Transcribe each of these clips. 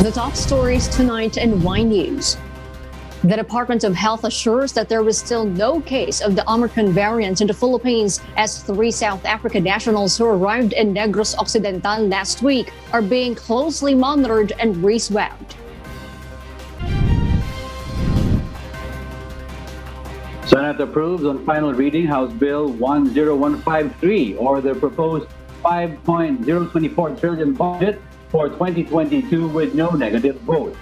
The top stories tonight in Wine News. The Department of Health assures that there was still no case of the Omicron variant in the Philippines as 3 South African nationals who arrived in Negros Occidental last week are being closely monitored and re-swabbed. Senate approves on final reading House Bill 10153, or the proposed 5.024 trillion budget for 2022 with no negative vote.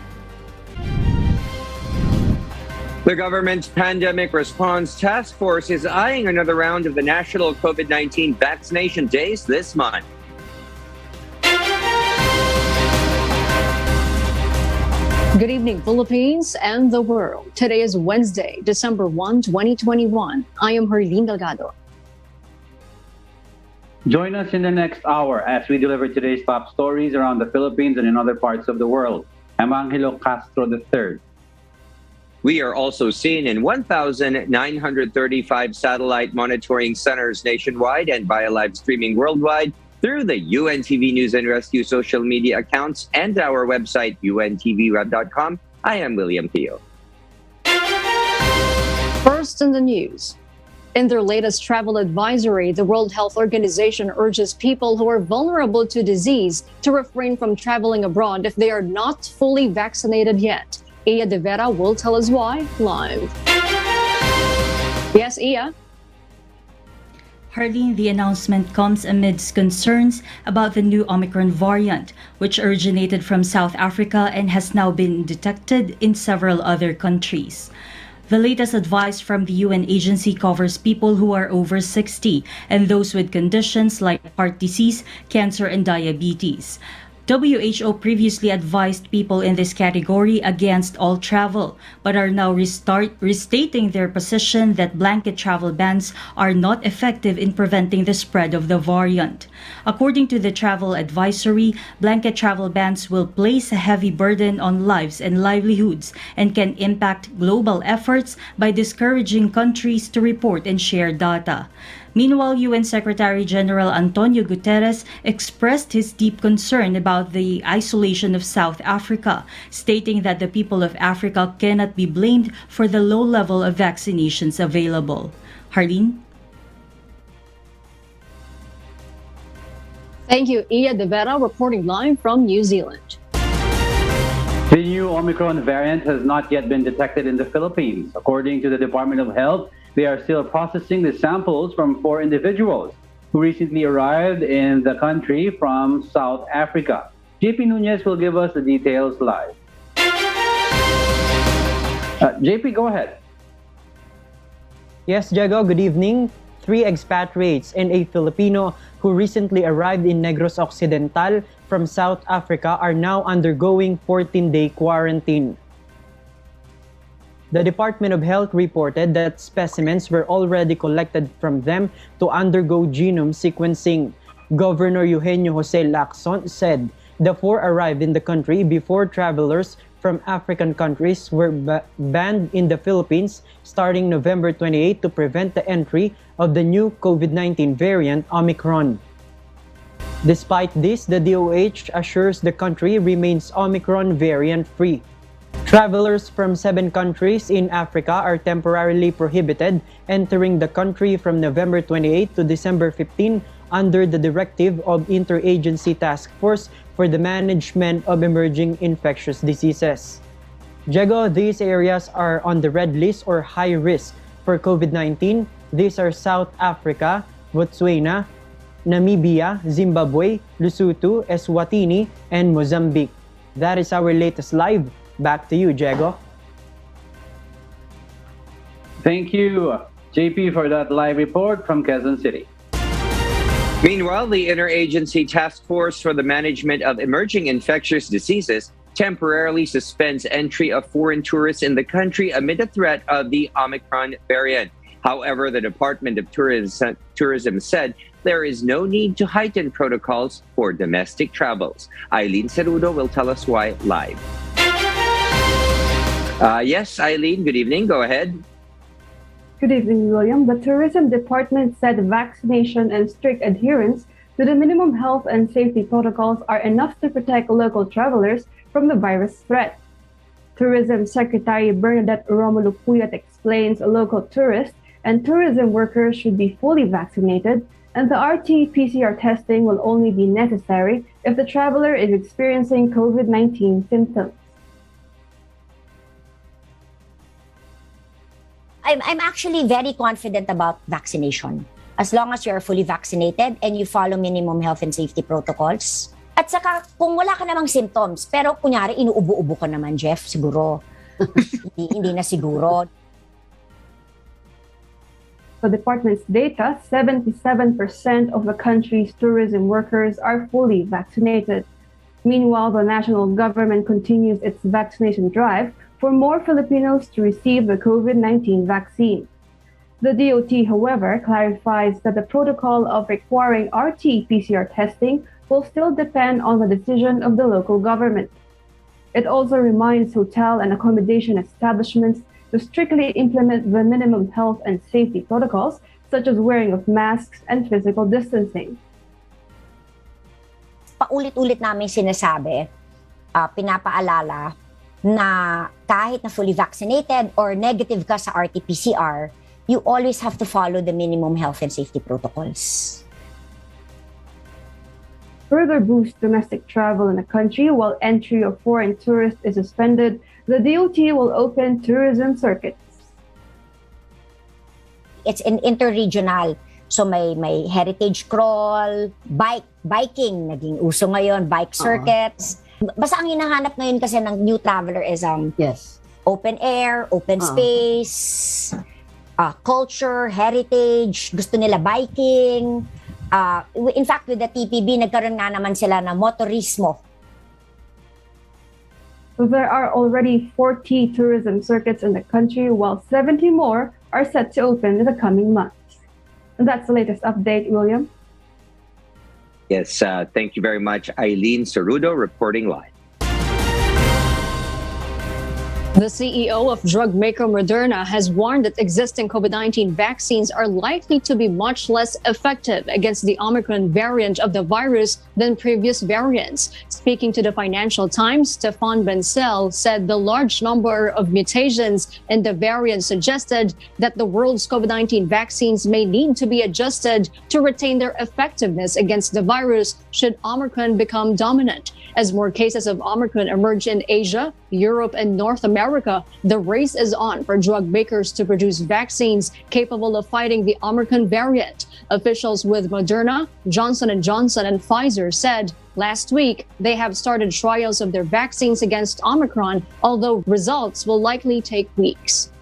The government's pandemic response task force is eyeing another round of the national COVID-19 vaccination days this month. Good evening, Philippines and the world. Today is Wednesday, December 1, 2021. I am Herlene Delgado. Join us in the next hour as we deliver today's top stories around the Philippines and in other parts of the world. I'm Angelo Castro III. We are also seen in 1,935 satellite monitoring centers nationwide and via live streaming worldwide through the UNTV News and Rescue social media accounts and our website, untvweb.com. I am William Theo. First in the news. In their latest travel advisory, the World Health Organization urges people who are vulnerable to disease to refrain from traveling abroad if they are not fully vaccinated yet. Iya De Vera will tell us why live. Yes, Iya? Harleen, the announcement comes amidst concerns about the new Omicron variant, which originated from South Africa and has now been detected in several other countries. The latest advice from the UN agency covers people who are over 60 and those with conditions like heart disease, cancer, and diabetes. WHO previously advised people in this category against all travel, but are now restating their position that blanket travel bans are not effective in preventing the spread of the variant. According to the travel advisory, blanket travel bans will place a heavy burden on lives and livelihoods and can impact global efforts by discouraging countries to report and share data. Meanwhile, UN Secretary-General Antonio Guterres expressed his deep concern about the isolation of South Africa, stating that the people of Africa cannot be blamed for the low level of vaccinations available. Harleen? Thank you, Iya De Vera, reporting live from New Zealand. The new Omicron variant has not yet been detected in the Philippines. According to the Department of Health, they are still processing the samples from 4 individuals who recently arrived in the country from South Africa. JP Nunez will give us the details live. JP, go ahead. Yes, Jago, good evening. 3 expatriates and a Filipino who recently arrived in Negros Occidental from South Africa are now undergoing 14-day quarantine. The Department of Health reported that specimens were already collected from them to undergo genome sequencing. Governor Eugenio Jose Lacson said the 4 arrived in the country before travelers from African countries were banned in the Philippines starting November 28 to prevent the entry of the new COVID-19 variant Omicron. Despite this, the DOH assures the country remains Omicron variant-free. Travelers from 7 countries in Africa are temporarily prohibited entering the country from November 28 to December 15 under the directive of Interagency Task Force for the Management of Emerging Infectious Diseases. Jago, these areas are on the red list or high risk for COVID-19. These are South Africa, Botswana, Namibia, Zimbabwe, Lesotho, Eswatini, and Mozambique. That is our latest live. Back to you, Jago. Thank you, JP, for that live report from Quezon City. Meanwhile, the Interagency Task Force for the Management of Emerging Infectious Diseases temporarily suspends entry of foreign tourists in the country amid the threat of the Omicron variant. However, the Department of Tourism said there is no need to heighten protocols for domestic travels. Eileen Cerudo will tell us why live. Yes, Eileen, good evening. Go ahead. Good evening, William. The Tourism Department said vaccination and strict adherence that the minimum health and safety protocols are enough to protect local travelers from the virus threat. Tourism Secretary Bernadette Romulo Puyat explains local tourists and tourism workers should be fully vaccinated, and the RT-PCR testing will only be necessary if the traveler is experiencing COVID-19 symptoms. I'm actually very confident about vaccination. As long as you're fully vaccinated and you follow minimum health and safety protocols. At saka, kung wala ka namang symptoms, pero kunyari inuubo-ubo ka naman, Jeff, siguro. hindi na siguro. The department's data, 77% of the country's tourism workers are fully vaccinated. Meanwhile, the national government continues its vaccination drive for more Filipinos to receive the COVID-19 vaccine. The DOT, however, clarifies that the protocol of requiring RT-PCR testing will still depend on the decision of the local government. It also reminds hotel and accommodation establishments to strictly implement the minimum health and safety protocols, such as wearing of masks and physical distancing. Paulit-ulit namin sinasabi, pinapaalala na kahit na fully vaccinated or negative ka sa RT-PCR, you always have to follow the minimum health and safety protocols. Further boost domestic travel in the country while entry of foreign tourists is suspended, the DOT will open tourism circuits. It's an interregional. So may heritage crawl, biking, naging uso ngayon, bike circuits. Basta ang hinahanap ngayon kasi ng new traveler is open air, open space, culture, heritage, gusto nila biking. In fact, with the TPB, nagkaroon nga naman sila ng motorismo. There are already 40 tourism circuits in the country, while 70 more are set to open in the coming months. And that's the latest update, William. Yes, thank you very much, Eileen Cerudo, reporting live. The CEO of drug maker Moderna has warned that existing COVID-19 vaccines are likely to be much less effective against the Omicron variant of the virus than previous variants. Speaking to the Financial Times, Stefan Bancel said the large number of mutations in the variant suggested that the world's COVID-19 vaccines may need to be adjusted to retain their effectiveness against the virus should Omicron become dominant. As more cases of Omicron emerge in Asia, Europe, and North America, the race is on for drug makers to produce vaccines capable of fighting the Omicron variant. Officials with Moderna, Johnson & Johnson, and Pfizer said last week they have started trials of their vaccines against Omicron, although results will likely take weeks.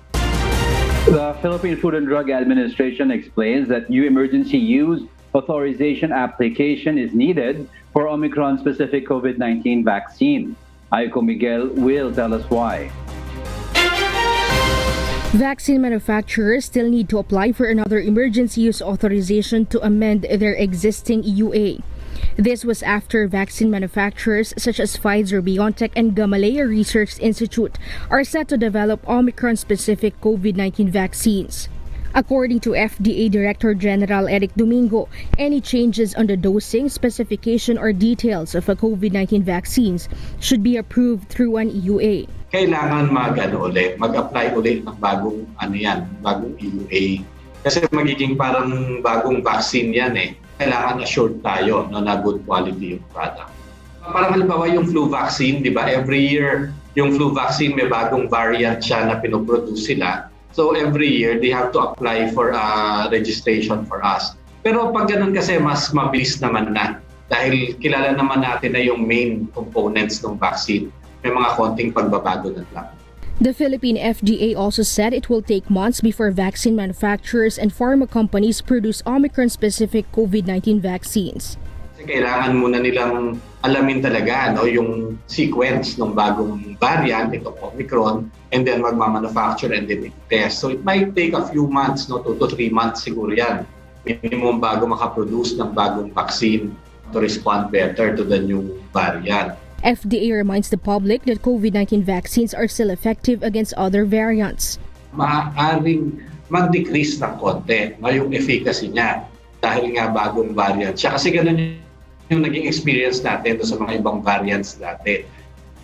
The Philippine Food and Drug Administration explains that new emergency use authorization application is needed for Omicron-specific COVID-19 vaccine. Aiko Miguel will tell us why. Vaccine manufacturers still need to apply for another emergency use authorization to amend their existing EUA. This was after vaccine manufacturers such as Pfizer, BioNTech, and Gamaleya Research Institute are set to develop Omicron-specific COVID-19 vaccines. According to FDA Director General Eric Domingo, any changes on the dosing, specification, or details of a COVID-19 vaccines should be approved through an EUA. Kailangan mag-apply ulit ng bagong EUA. Kasi magiging parang bagong vaccine yan eh. Kailangan assured tayo na good quality yung product. Parang halimbawa yung flu vaccine, di ba? Every year, yung flu vaccine may bagong variant siya na pinoproduce sila. So every year, they have to apply for registration for us. Pero pag ganun kasi, mas mabilis naman na. Dahil kilala naman natin na yung main components ng vaccine. May mga konting pagbabago na lang. The Philippine FDA also said it will take months before vaccine manufacturers and pharma companies produce Omicron-specific COVID-19 vaccines. Kasi kailangan muna nilang alamin talaga yung sequence ng bagong variant, itong Omicron, and then magmamanufacture and then test. So it might take a few months, 2 to 3 months siguro yan. Minimum bago makaproduce ng bagong vaccine to respond better to the new variant. FDA reminds the public that COVID-19 vaccines are still effective against other variants. Maaaring mag-decrease ng konti yung efficacy niya. dahil nga bagong variant siya. Kasi ganun yung naging experience natin sa mga ibang variants dati.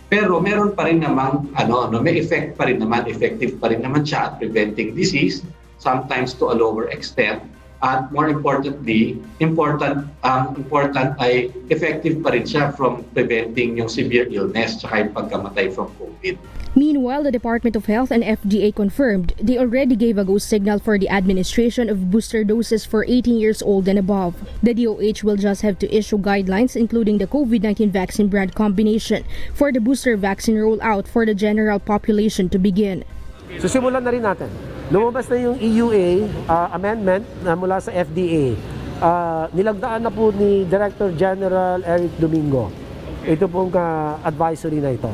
Pero meron pa rin namang may effective pa rin naman siya at preventing disease, sometimes to a lower extent. At more importantly, important ay effective pa rin siya from preventing yung severe illness tsaka yung pagkamatay from COVID. Meanwhile, the Department of Health and FDA confirmed they already gave a go signal for the administration of booster doses for 18 years old and above. The DOH will just have to issue guidelines including the COVID-19 vaccine brand combination for the booster vaccine rollout for the general population to begin. So simulan na rin natin. Lumabas na yung EUA amendment na mula sa FDA. Nilagdaan na po ni Director General Eric Domingo. Ito pong advisory na ito.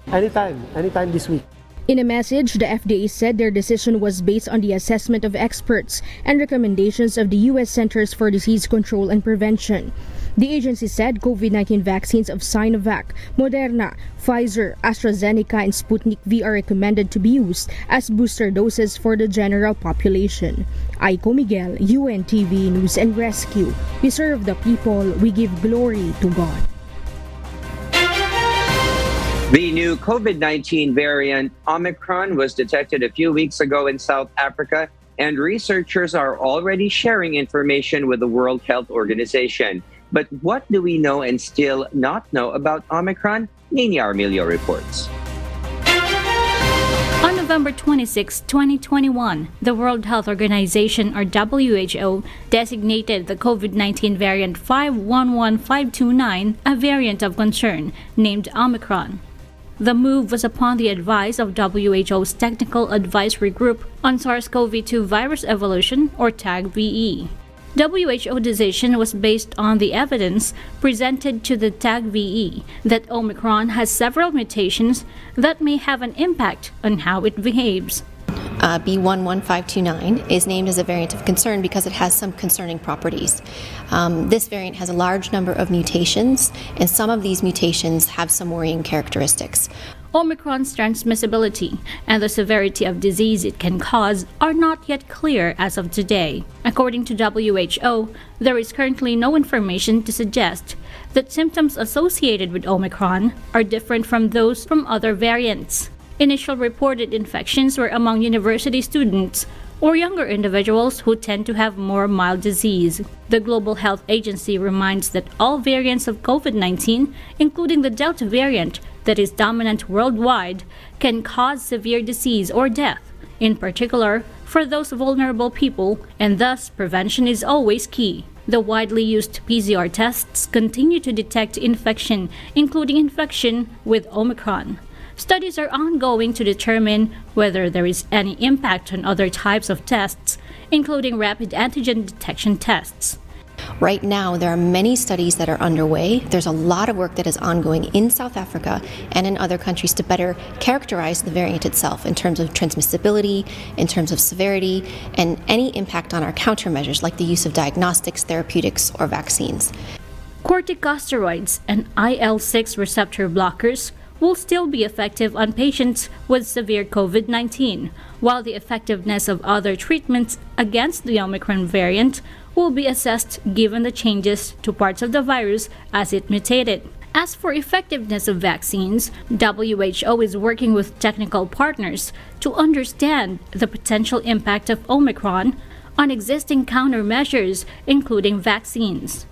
Anytime this week. In a message, the FDA said their decision was based on the assessment of experts and recommendations of the U.S. Centers for Disease Control and Prevention. The agency said COVID-19 vaccines of Sinovac, Moderna, Pfizer, AstraZeneca, and Sputnik V are recommended to be used as booster doses for the general population. Aiko Miguel, UNTV News and Rescue. We serve the people, we give glory to God. The new COVID-19 variant OMICRON was detected a few weeks ago in South Africa, and researchers are already sharing information with the World Health Organization. But what do we know and still not know about OMICRON? Nina Armilio reports. On November 26, 2021, the World Health Organization, or WHO, designated the COVID-19 variant 511529 a variant of concern, named OMICRON. The move was upon the advice of WHO's Technical Advisory Group on SARS-CoV-2 Virus Evolution, or TAG-VE. WHO decision was based on the evidence presented to the TAG-VE that Omicron has several mutations that may have an impact on how it behaves. B11529 is named as a variant of concern because it has some concerning properties. This variant has a large number of mutations, and some of these mutations have some worrying characteristics. Omicron's transmissibility and the severity of disease it can cause are not yet clear as of today. According to WHO, there is currently no information to suggest that symptoms associated with Omicron are different from those from other variants. Initial reported infections were among university students or younger individuals who tend to have more mild disease. The Global Health Agency reminds that all variants of COVID-19, including the Delta variant that is dominant worldwide, can cause severe disease or death, in particular for those vulnerable people, and thus prevention is always key. The widely used PCR tests continue to detect infection, including infection with Omicron. Studies are ongoing to determine whether there is any impact on other types of tests, including rapid antigen detection tests. Right now, there are many studies that are underway. There's a lot of work that is ongoing in South Africa and in other countries to better characterize the variant itself in terms of transmissibility, in terms of severity, and any impact on our countermeasures like the use of diagnostics, therapeutics, or vaccines. Corticosteroids and IL-6 receptor blockers will still be effective on patients with severe COVID-19, while the effectiveness of other treatments against the Omicron variant will be assessed given the changes to parts of the virus as it mutated. As for effectiveness of vaccines, WHO is working with technical partners to understand the potential impact of Omicron on existing countermeasures, including vaccines.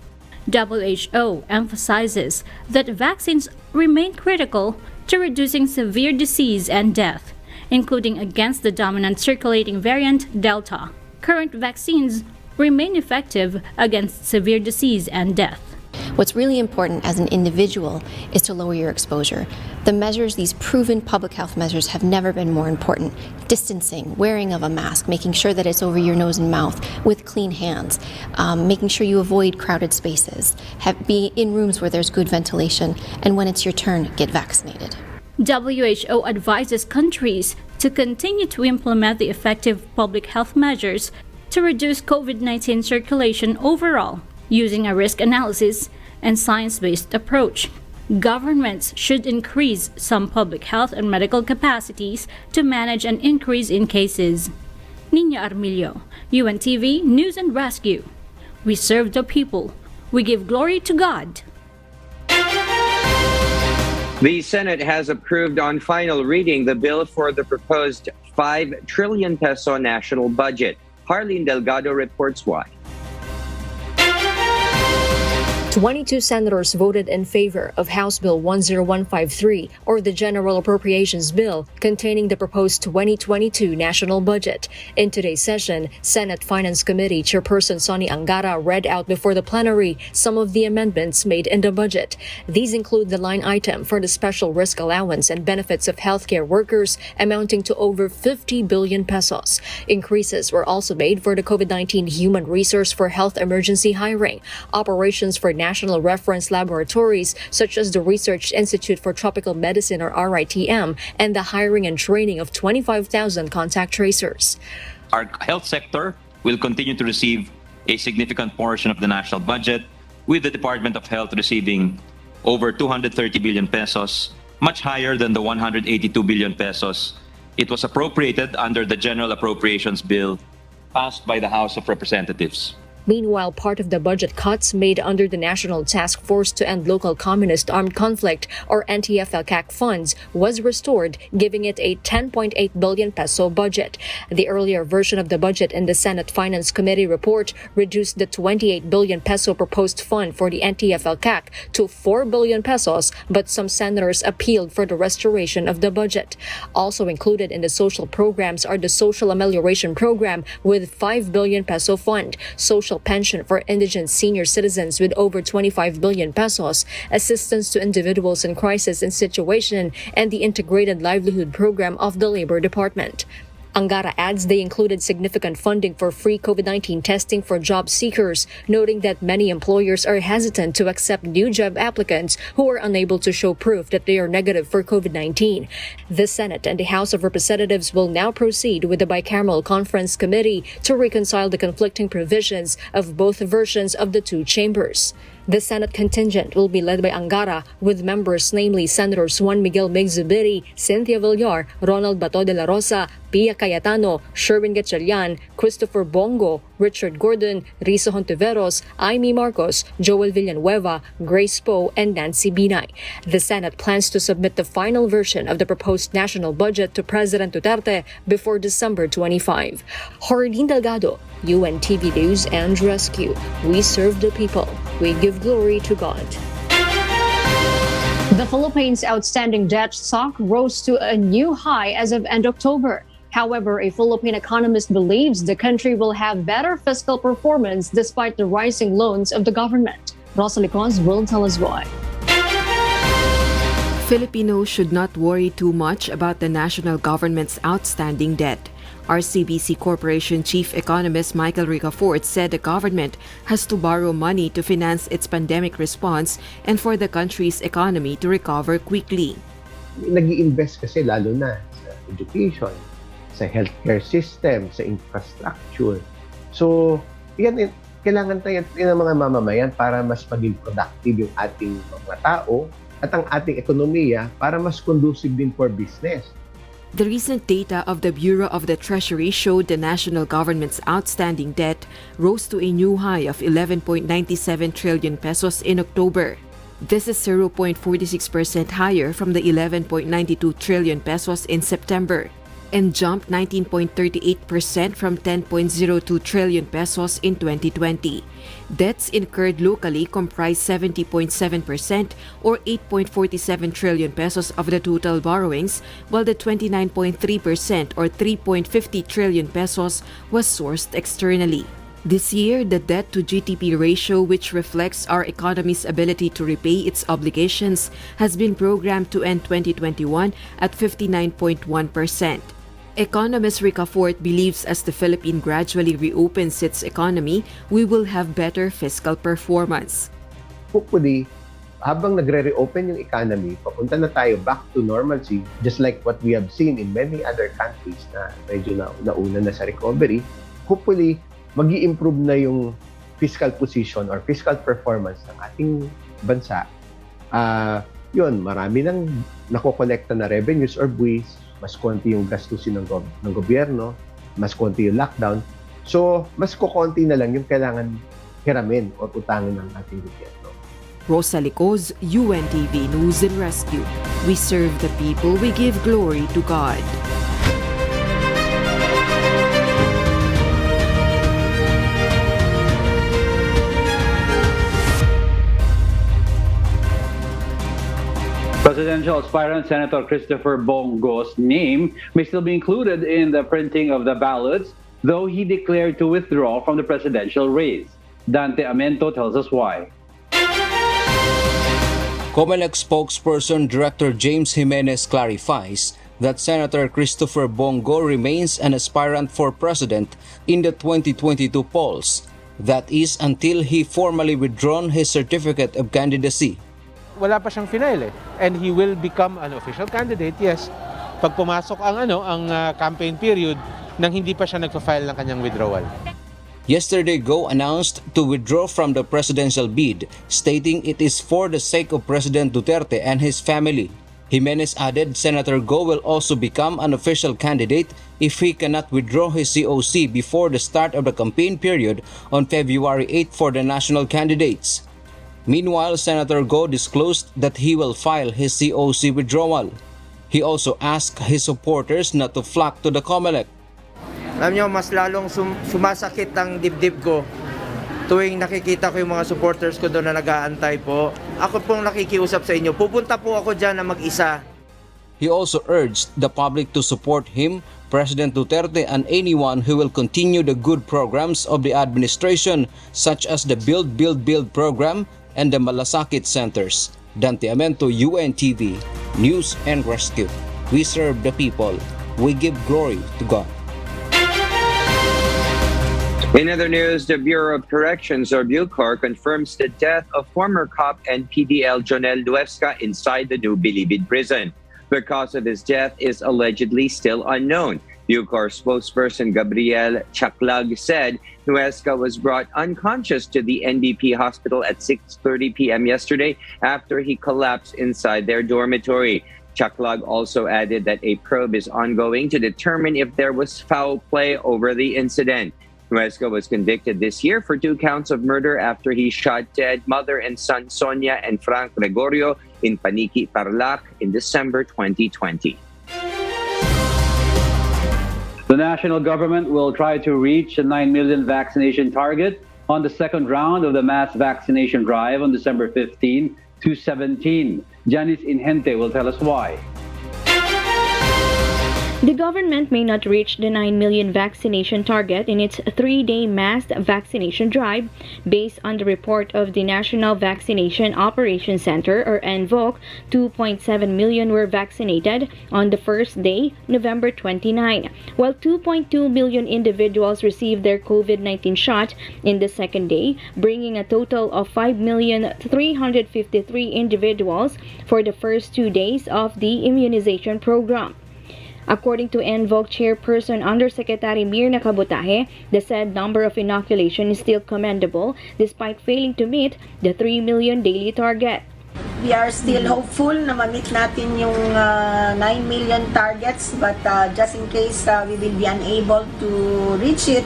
WHO emphasizes that vaccines remain critical to reducing severe disease and death, including against the dominant circulating variant Delta. Current vaccines remain effective against severe disease and death. What's really important as an individual is to lower your exposure. The measures, these proven public health measures, have never been more important. Distancing, wearing of a mask, making sure that it's over your nose and mouth with clean hands, making sure you avoid crowded spaces, be in rooms where there's good ventilation, and when it's your turn, get vaccinated. WHO advises countries to continue to implement the effective public health measures to reduce COVID-19 circulation overall, using a risk analysis and science-based approach. Governments should increase some public health and medical capacities to manage an increase in cases. Nina Armilio, UNTV News and Rescue. We serve the people. We give glory to God. The Senate has approved on final reading the bill for the proposed 5 trillion peso national budget. Harleen Delgado reports why. 22 senators voted in favor of House Bill 10153, or the General Appropriations Bill, containing the proposed 2022 national budget. In today's session, Senate Finance Committee Chairperson Sonny Angara read out before the plenary some of the amendments made in the budget. These include the line item for the special risk allowance and benefits of healthcare workers, amounting to over 50 billion pesos. Increases were also made for the COVID-19 human resource for health emergency hiring, operations for national reference laboratories such as the Research Institute for Tropical Medicine or RITM, and the hiring and training of 25,000 contact tracers. Our health sector will continue to receive a significant portion of the national budget, with the Department of Health receiving over 230 billion pesos, much higher than the 182 billion pesos it was appropriated under the General Appropriations Bill passed by the House of Representatives. Meanwhile, part of the budget cuts made under the National Task Force to End Local Communist Armed Conflict, or NTF-LCAC funds, was restored, giving it a 10.8 billion peso budget. The earlier version of the budget in the Senate Finance Committee report reduced the 28 billion peso proposed fund for the NTF-LCAC to 4 billion pesos, but some senators appealed for the restoration of the budget. Also included in the social programs are the Social Amelioration Program with 5 billion peso fund, social pension for indigent senior citizens with over 25 billion pesos, assistance to individuals in crisis and situation, and the Integrated Livelihood Program of the Labor Department. Angara adds they included significant funding for free COVID-19 testing for job seekers, noting that many employers are hesitant to accept new job applicants who are unable to show proof that they are negative for COVID-19. The Senate and the House of Representatives will now proceed with the bicameral conference committee to reconcile the conflicting provisions of both versions of the two chambers. The Senate contingent will be led by Angara, with members namely Senators Juan Miguel Mig-Zubiri, Cynthia Villar, Ronald Bato de la Rosa, Pia Cayetano, Sherwin Gatchalian, Christopher Bong Go, Richard Gordon, Risa Hontiveros, Amy Marcos, Joel Villanueva, Grace Poe, and Nancy Binay. The Senate plans to submit the final version of the proposed national budget to President Duterte before December 25. Harleen Delgado, UNTV News and Rescue. We serve the people. We give glory to God. The Philippines' outstanding debt stock rose to a new high as of end October. However, a Philippine economist believes the country will have better fiscal performance despite the rising loans of the government. Rosalie Cons will tell us why. Filipinos should not worry too much about the national government's outstanding debt. RCBC Corporation Chief Economist Michael Ricafort said the government has to borrow money to finance its pandemic response and for the country's economy to recover quickly. Nag-i-invest kasi lalo na sa education, sa healthcare system, sa infrastructure. So, yan, kailangan tayo ng mga mamamayan para mas maging productive yung ating mga tao at ang ating ekonomiya para mas conducive din for business. The recent data of the Bureau of the Treasury showed the national government's outstanding debt rose to a new high of 11.97 trillion pesos in October. This is 0.46% higher from the 11.92 trillion pesos in September and jumped 19.38% from 10.02 trillion pesos in 2020. Debts incurred locally comprise 70.7% or 8.47 trillion pesos of the total borrowings, while the 29.3% or 3.50 trillion pesos was sourced externally. This year, the debt-to-GDP ratio, which reflects our economy's ability to repay its obligations, has been programmed to end 2021 at 59.1%. Economist Ricafort believes as the Philippines gradually reopens its economy, we will have better fiscal performance. Hopefully, habang nagre-reopen yung economy, papunta na tayo back to normalcy, just like what we have seen in many other countries na medyo nauna na sa recovery. Hopefully, mag-i-improve na yung fiscal position or fiscal performance ng ating bansa. Yun, marami nang nakokolekta na revenues or buwis, mas konti yung gastusin ng gobyerno, mas konti yung lockdown. So, mas kukonti na lang yung kailangan hiramin o utangin ng ating gobyerno. Rosa Licoz, UNTV News and Rescue. We serve the people, we give glory to God. Presidential aspirant Senator Christopher Bong Go's name may still be included in the printing of the ballots, though he declared to withdraw from the presidential race. Dante Amento tells us why. Comelec spokesperson Director James Jimenez clarifies that Senator Christopher Bong Go remains an aspirant for president in the 2022 polls. That is until he formally withdrawn his certificate of candidacy. Wala pa siyang final and he will become an official candidate, yes, pag pumasok ang campaign period nang hindi pa siya nagpa-file ng kanyang withdrawal. Yesterday, Go announced to withdraw from the presidential bid, stating it is for the sake of President Duterte and his family. Jimenez added Senator Go will also become an official candidate if he cannot withdraw his COC before the start of the campaign period on February 8 for the national candidates. Meanwhile, Senator Go disclosed that he will file his COC withdrawal. He also asked his supporters not to flock to the Comelec. Alam nyo, mas lalong sumasakit ang dibdib ko tuwing nakikita ko yung mga supporters ko doon na nag-aantay po. Ako pong nakikiusap sa inyo. Pupunta po ako dyan na mag-isa. He also urged the public to support him, President Duterte, and anyone who will continue the good programs of the administration, such as the Build, Build, Build program and the Malasakit centers. Dante Amento, UNTV, News and Rescue. We serve the people. We give glory to God. In other news, the Bureau of Corrections, or BUCOR, confirms the death of former cop and PDL Jonel Luesca inside the New Bilibid prison. The cause of his death is allegedly still unknown. BUCOR spokesperson Gabriel Chaklag said Luesca was brought unconscious to the NBP hospital at 6:30 p.m. yesterday after he collapsed inside their dormitory. Chaklag also added that a probe is ongoing to determine if there was foul play over the incident. Luesca was convicted this year for 2 counts of murder after he shot dead mother and son Sonia and Frank Gregorio in Paniki, Tarlac in December 2020. The national government will try to reach a 9 million vaccination target on the second round of the mass vaccination drive on December 15 to 17. Janice Inhente will tell us why. The government may not reach the 9 million vaccination target in its 3-day mass vaccination drive. Based on the report of the National Vaccination Operations Center, or NVOC, 2.7 million were vaccinated on the first day, November 29, while 2.2 million individuals received their COVID-19 shot in the second day, bringing a total of 5,353,000 individuals for the first 2 days of the immunization program. According to NVOC Chairperson Undersecretary Mirna Kabutahe, the said number of inoculation is still commendable despite failing to meet the 3 million daily target. We are still hopeful na ma-meet natin yung 9 million targets, but just in case we will be unable to reach it,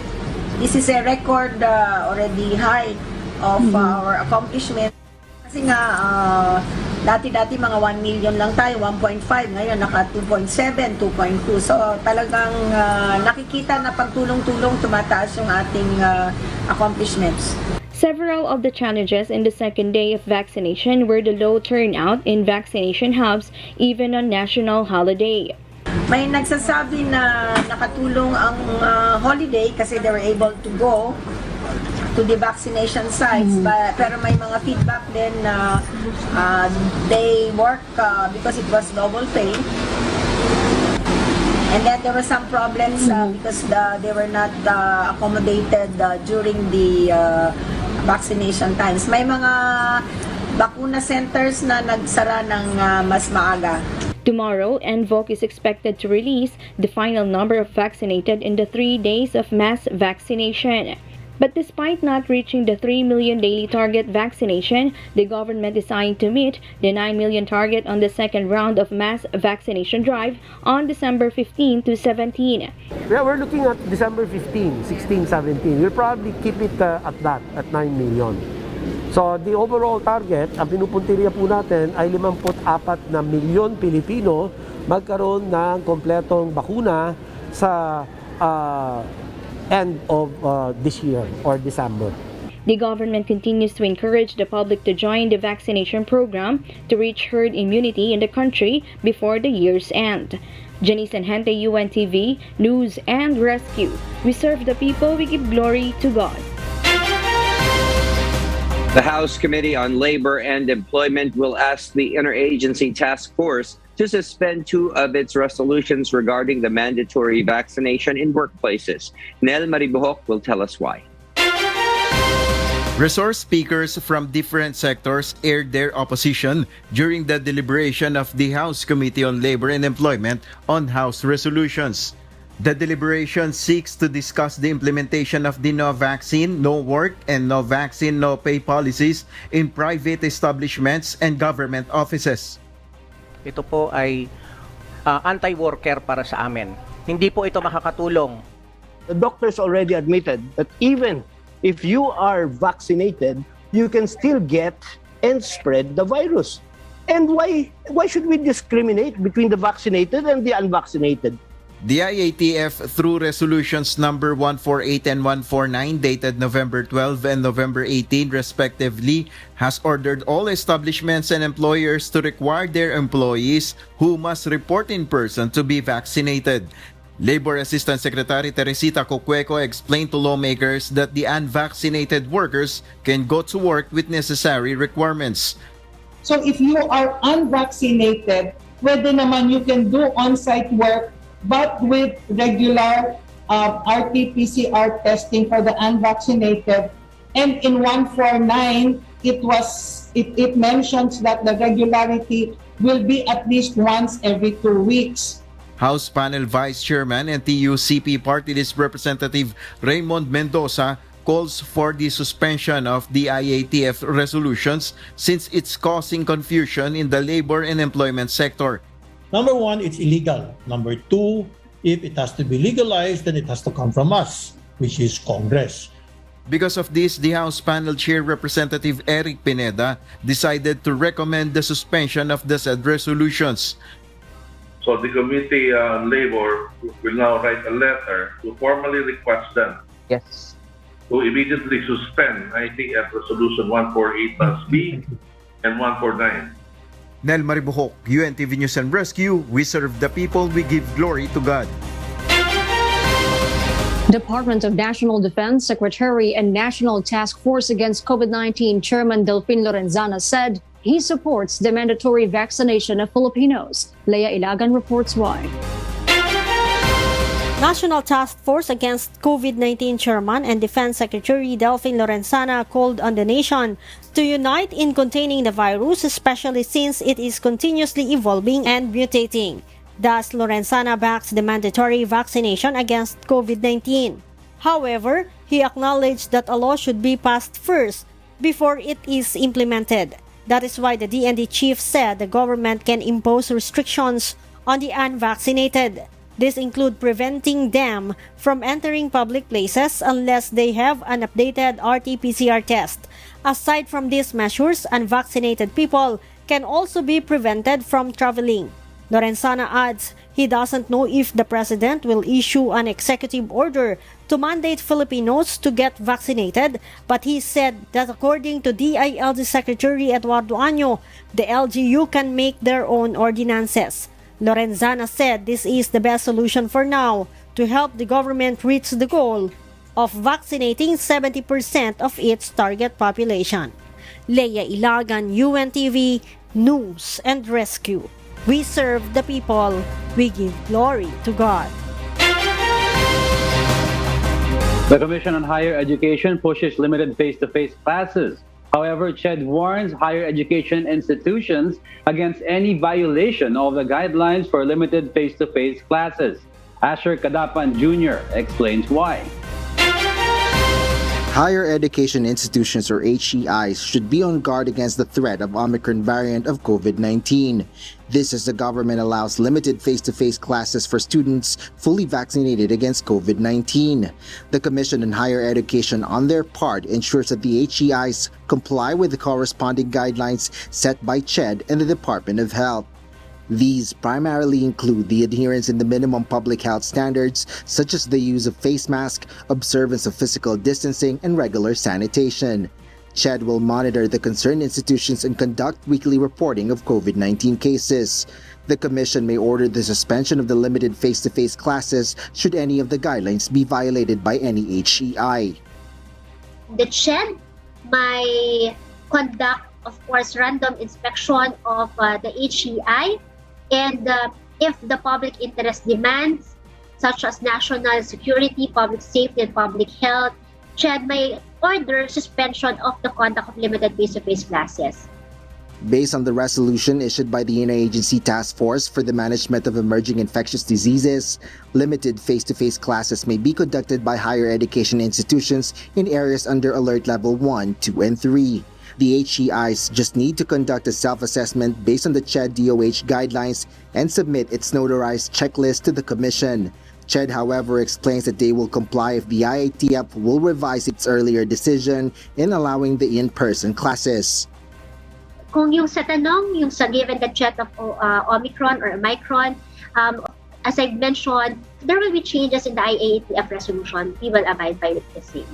this is a record already high of our accomplishment. Kasi nga, dati-dati mga 1 million lang tayo, 1.5, ngayon naka 2.7, 2.2. So talagang nakikita na pagtulong-tulong tumataas yung ating accomplishments. Several of the challenges in the second day of vaccination were the low turnout in vaccination hubs even on national holiday. May nagsasabi na nakatulong ang holiday kasi they were able to go to the vaccination sites, pero may mga feedback din na they work because it was double pay, and then there were some problems because they were not accommodated during the vaccination times. May mga bakuna centers na nagsara ng mas maaga. Tomorrow, NVOC is expected to release the final number of vaccinated in the 3 days of mass vaccination. But despite not reaching the 3 million daily target vaccination, the government is eyeing to meet the 9 million target on the second round of mass vaccination drive on December 15 to 17. Yeah, we're looking at December 15, 16, 17. We'll probably keep it at that, at 9 million. So the overall target, ang pinupuntirya po natin ay 54 na milyon Pilipino magkaroon ng kompletong bakuna sa end of this year or December. The government continues to encourage the public to join the vaccination program to reach herd immunity in the country before the year's end. Janice and Hente, UNTV, News and Rescue. We serve the people, we give glory to God. The House Committee on Labor and Employment will ask the Interagency Task Force to suspend 2 of its resolutions regarding the mandatory vaccination in workplaces. Nel Maribuhok will tell us why. Resource speakers from different sectors aired their opposition during the deliberation of the House Committee on Labor and Employment on House resolutions. The deliberation seeks to discuss the implementation of the no vaccine, no work, and no vaccine, no pay policies in private establishments and government offices. Ito po ay anti-worker para sa amin. Hindi po ito makakatulong. The doctors already admitted that even if you are vaccinated, you can still get and spread the virus. And why should we discriminate between the vaccinated and the unvaccinated? The IATF, through resolutions number 148 and 149 dated November 12 and November 18 respectively, has ordered all establishments and employers to require their employees who must report in person to be vaccinated. Labor Assistant Secretary Teresita Cocueco explained to lawmakers that the unvaccinated workers can go to work with necessary requirements. So if you are unvaccinated, pwede naman you can do on-site work but with regular RT-PCR testing for the unvaccinated. And in 149, it mentions that the regularity will be at least once every 2 weeks. House Panel Vice Chairman and TUCP Party List Representative Raymond Mendoza calls for the suspension of the IATF resolutions since it's causing confusion in the labor and employment sector. Number 1, it's illegal. Number 2, if it has to be legalized, then it has to come from us, which is Congress. Because of this, the House Panel Chair Representative Eric Pineda decided to recommend the suspension of the said resolutions. So the Committee on Labor will now write a letter to formally request them to immediately suspend IATF Resolution 148-B and 149. Nel Maribuhok, UNTV News and Rescue. We serve the people, we give glory to God. Department of National Defense Secretary and National Task Force Against COVID-19 Chairman Delfin Lorenzana said he supports the mandatory vaccination of Filipinos. Leia Ilagan reports why. National Task Force Against COVID-19 Chairman and Defense Secretary Delfin Lorenzana called on the nation to unite in containing the virus, especially since it is continuously evolving and mutating. Thus, Lorenzana backs the mandatory vaccination against COVID-19. However, he acknowledged that a law should be passed first before it is implemented. That is why the DND chief said the government can impose restrictions on the unvaccinated. This include preventing them from entering public places unless they have an updated RT-PCR test. Aside from these measures, unvaccinated people can also be prevented from traveling. Lorenzana adds he doesn't know if the president will issue an executive order to mandate Filipinos to get vaccinated, but he said that according to DILG Secretary Eduardo Año, the LGU can make their own ordinances. Lorenzana said this is the best solution for now to help the government reach the goal of vaccinating 70% of its target population. Leia Ilagan, UNTV, News and Rescue. We serve the people, we give glory to God. The Commission on Higher Education pushes limited face-to-face classes. However, CHED warns higher education institutions against any violation of the guidelines for limited face-to-face classes. Asher Kadapan Jr. explains why. Higher education institutions, or HEIs, should be on guard against the threat of Omicron variant of COVID-19. This as the government allows limited face-to-face classes for students fully vaccinated against COVID-19. The Commission on Higher Education, on their part, ensures that the HEIs comply with the corresponding guidelines set by CHED and the Department of Health. These primarily include the adherence in the minimum public health standards, such as the use of face mask, observance of physical distancing, and regular sanitation. CHED will monitor the concerned institutions and conduct weekly reporting of COVID-19 cases. The Commission may order the suspension of the limited face-to-face classes should any of the guidelines be violated by any HEI. The CHED may conduct, of course, random inspection of the HEI. And if the public interest demands, such as national security, public safety, and public health, CHED may order suspension of the conduct of limited face-to-face classes. Based on the resolution issued by the Interagency Task Force for the Management of Emerging Infectious Diseases, limited face-to-face classes may be conducted by higher education institutions in areas under Alert Level 1, 2, and 3. The HEIs just need to conduct a self-assessment based on the CHED-DOH guidelines and submit its notarized checklist to the Commission. CHED, however, explains that they will comply if the IATF will revise its earlier decision in allowing the in-person classes. Kung yung sa tanong, yung sa given the threat of Omicron or OMICRON, as I mentioned, there will be changes in the IATF resolution. We will abide by the same.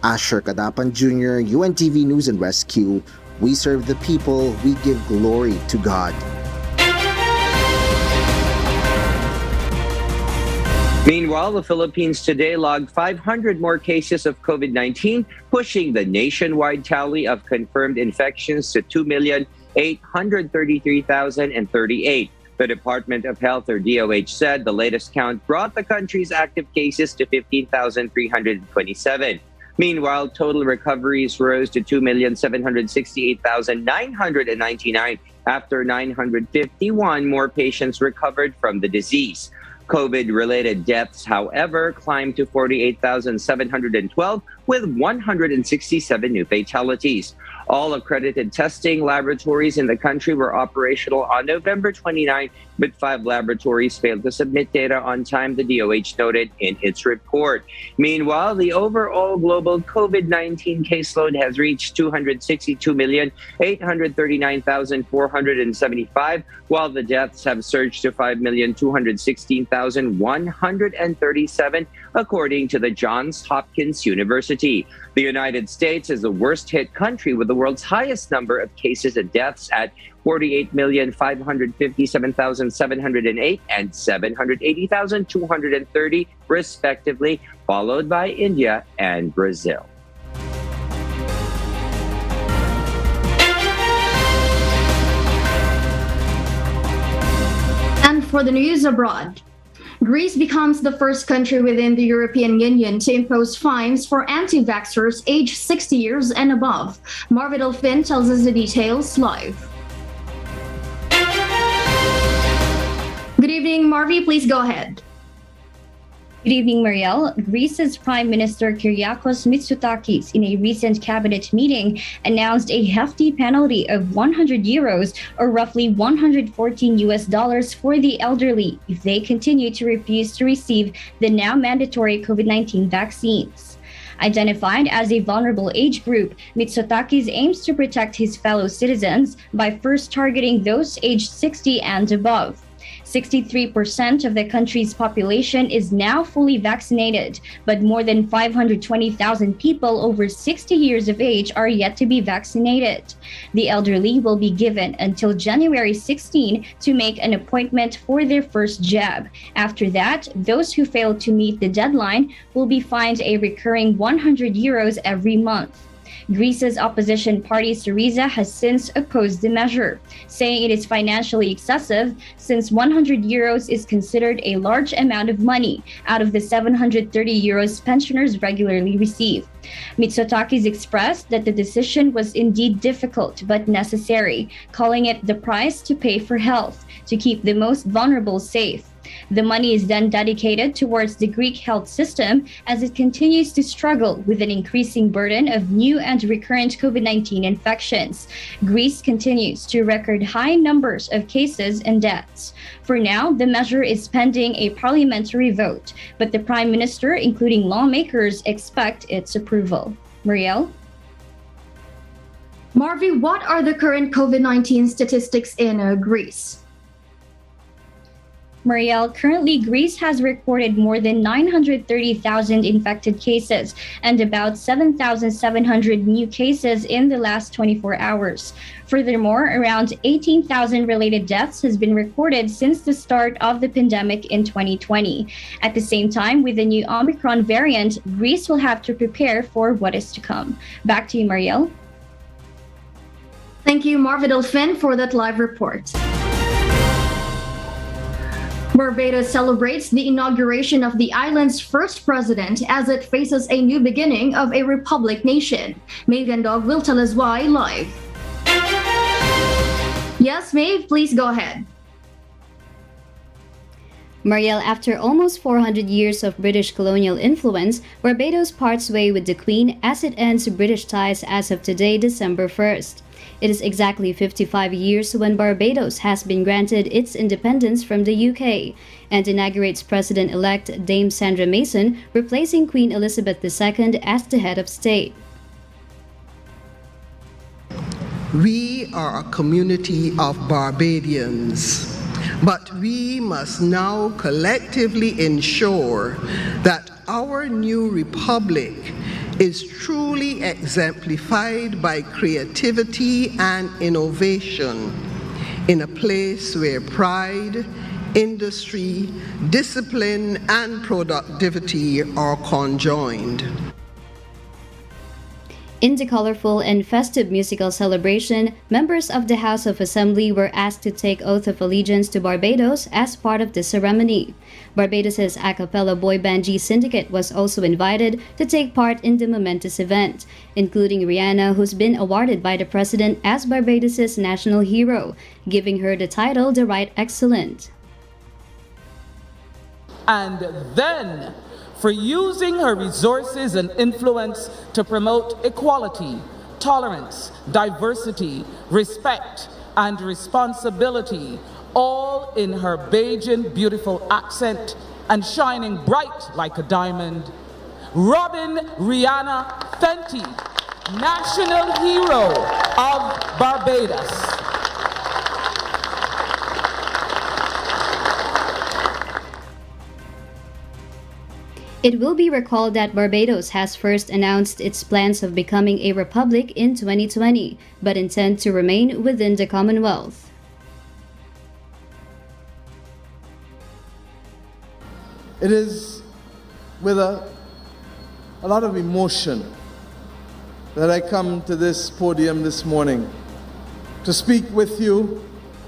Asher Kadapan Jr., UNTV News and Rescue. We serve the people, we give glory to God. Meanwhile, the Philippines today logged 500 more cases of COVID-19, pushing the nationwide tally of confirmed infections to 2,833,038. The Department of Health, or DOH, said the latest count brought the country's active cases to 15,327. Meanwhile, total recoveries rose to 2,768,999 after 951 more patients recovered from the disease. COVID-related deaths, however, climbed to 48,712 with 167 new fatalities. All accredited testing laboratories in the country were operational on November 29, but 5 laboratories failed to submit data on time, the DOH noted in its report. Meanwhile, the overall global COVID-19 caseload has reached 262,839,475, while the deaths have surged to 5,216,137, according to the Johns Hopkins University. The United States is the worst-hit country with the world's highest number of cases and deaths at 48,557,708 and 780,230, respectively, followed by India and Brazil. And for the news abroad, Greece becomes the first country within the European Union to impose fines for anti-vaxxers aged 60 years and above. Marva Delfin tells us the details live. Good evening, Marvi. Please go ahead. Good evening, Marielle. Greece's Prime Minister Kyriakos Mitsotakis, in a recent cabinet meeting, announced a hefty penalty of €100, or roughly $114 for the elderly if they continue to refuse to receive the now mandatory COVID-19 vaccines. Identified as a vulnerable age group, Mitsotakis aims to protect his fellow citizens by first targeting those aged 60 and above. 63% of the country's population is now fully vaccinated, but more than 520,000 people over 60 years of age are yet to be vaccinated. The elderly will be given until January 16 to make an appointment for their first jab. After that, those who fail to meet the deadline will be fined a recurring €100 every month. Greece's opposition party Syriza has since opposed the measure, saying it is financially excessive since €100 is considered a large amount of money out of the €730 pensioners regularly receive. Mitsotakis expressed that the decision was indeed difficult but necessary, calling it the price to pay for health, to keep the most vulnerable safe. The money is then dedicated towards the Greek health system as it continues to struggle with an increasing burden of new and recurrent COVID-19 infections. Greece continues to record high numbers of cases and deaths. For now, the measure is pending a parliamentary vote, but the Prime Minister, including lawmakers, expect its approval. Marielle? Marvi, what are the current COVID-19 statistics in Greece? Marielle, currently Greece has recorded more than 930,000 infected cases and about 7,700 new cases in the last 24 hours. Furthermore, around 18,000 related deaths has been recorded since the start of the pandemic in 2020. At the same time, with the new Omicron variant, Greece will have to prepare for what is to come. Back to you, Marielle. Thank you, Marva Delfin, for that live report. Barbados celebrates the inauguration of the island's first president as it faces a new beginning of a republic nation. Megan Dog will tell us why live. Yes, Maeve, please go ahead. Marielle, after almost 400 years of British colonial influence, Barbados parts way with the Queen as it ends British ties as of today, December 1st. It is exactly 55 years when Barbados has been granted its independence from the UK and inaugurates President-elect Dame Sandra Mason, replacing Queen Elizabeth II as the head of state. We are a community of Barbadians, but we must now collectively ensure that our new republic is truly exemplified by creativity and innovation in a place where pride, industry, discipline, and productivity are conjoined. In the colorful and festive musical celebration, members of the House of Assembly were asked to take oath of allegiance to Barbados as part of the ceremony. Barbados's a cappella boy band G Syndicate was also invited to take part in the momentous event, including Rihanna, who's been awarded by the President as Barbados's national hero, giving her the title The Right Excellent. And then for using her resources and influence to promote equality, tolerance, diversity, respect, and responsibility, all in her Bajan beautiful accent and shining bright like a diamond. Robin Rihanna Fenty, National Hero of Barbados. It will be recalled that Barbados has first announced its plans of becoming a republic in 2020, but intend to remain within the Commonwealth. It is with a lot of emotion that I come to this podium this morning to speak with you,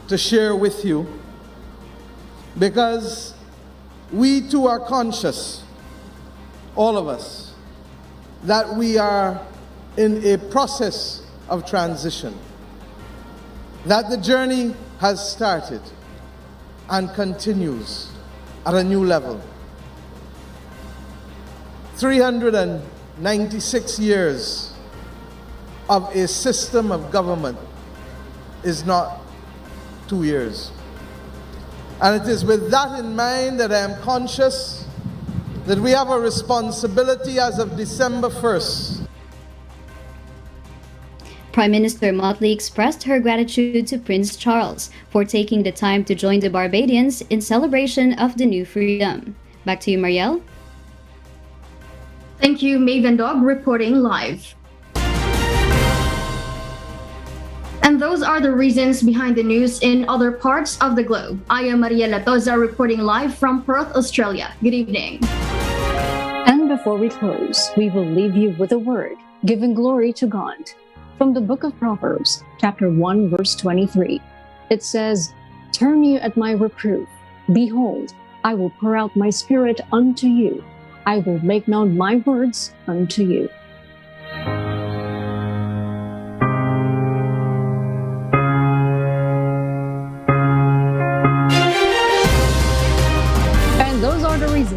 to share with you, because we too are conscious, all of us, that we are in a process of transition, that the journey has started and continues at a new level. 396 years of a system of government is not 2 years. And it is with that in mind that I am conscious that we have a responsibility as of December 1st. Prime Minister Motley expressed her gratitude to Prince Charles for taking the time to join the Barbadians in celebration of the new freedom. Back to you, Marielle. Thank you, Maven Dog, reporting live. And those are the reasons behind the news in other parts of the globe. I am Mariela Toza reporting live from Perth, Australia. Good evening. And before we close, we will leave you with a word, giving glory to God. From the book of Proverbs, chapter 1, verse 23, it says, "Turn you at my reproof. Behold, I will pour out my spirit unto you. I will make known my words unto you."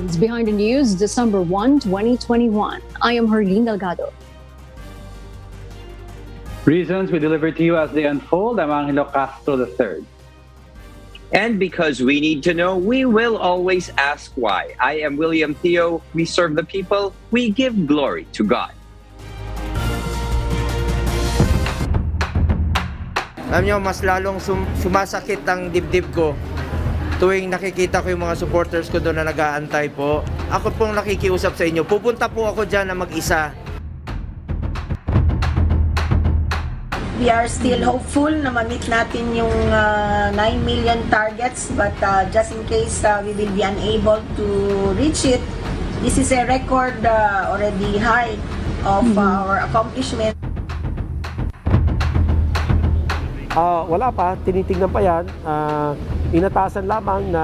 reasons behind the news, December 1, 2021. I am Herlene Delgado. Reasons we deliver to you as they unfold. I'm Angelo Castro III. And because we need to know, we will always ask why. I am William Theo. We serve the people. We give glory to God. Alam nyo, mas lalong sumasakit ang dibdib ko tuwing nakikita ko yung mga supporters ko doon na nag-aantay po. Ako pong nakikiusap sa inyo. Pupunta po ako dyan na mag-isa. We are still hopeful na ma-meet natin yung 9 million targets, but just in case we will be unable to reach it, this is a record already high of our accomplishment. Wala pa, tinitingnan pa yan. Inatasan lamang na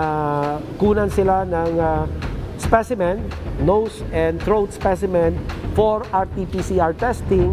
kunan sila ng specimen, nose and throat specimen for RT-PCR testing.